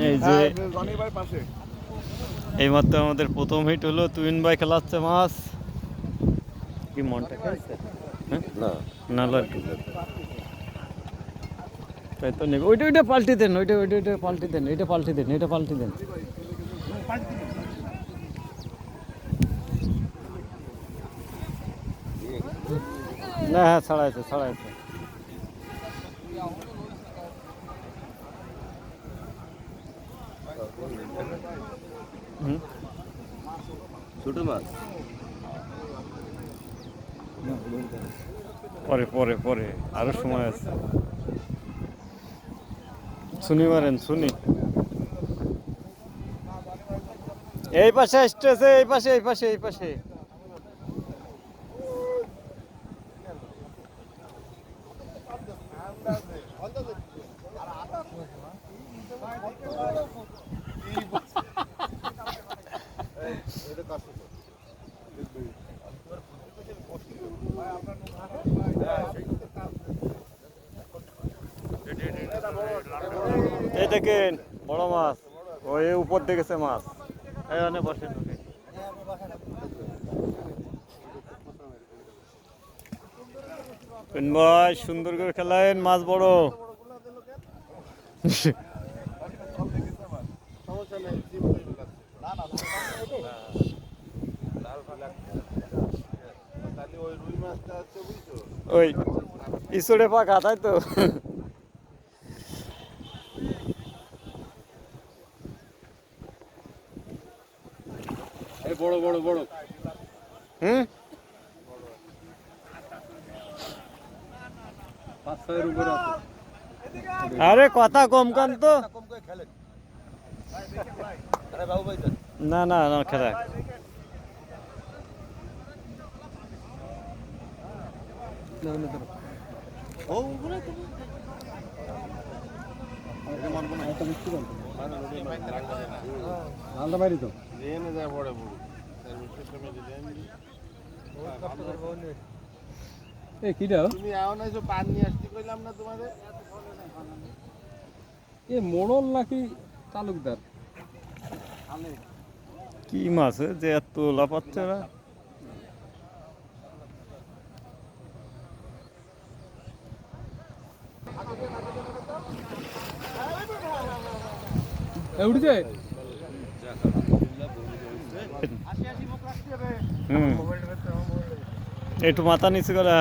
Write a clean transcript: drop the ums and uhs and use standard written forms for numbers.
এই যে এইমাত্র আমাদের প্রথম হিট হলো, তুহিন ভাই খেলাচ্ছে মাছ। কি মনটা খেয়েছে? না লাড্ডু, তাই তো নেবে। ওইটা পাল্টি দেন, ওইটা পাল্টি দেন, এটা পাল্টি দেন, এটা পাল্টি দেন। না হ্যাঁ, ছাড়াইছে। ছোট মাছ পরে আরো সময় আছে। শুনি মারেন, শুনি। এই পাশে আসতেছে, এই পাশে। এই দেখেন বড় মাছ, ওই উপর দেখেছে মাছ। এখানে বসে ভাই, সুন্দর করে খেলায়েন, মাছ বড়। ওই ইসুড়ে পাকা, তাই তো। বড় হুম, 5-6 উপরে আছে। আরে কথা কম কান তো। না খেলা। তুমি এখন এসো পান নিয়ে আসতে কইলাম না তোমাদের। এ মোড়ল নাকি তালুকদার? কি মাছ যে এত লাফাচ্ছে ওরা? উঠছে। একটু মাথা নিচু করে।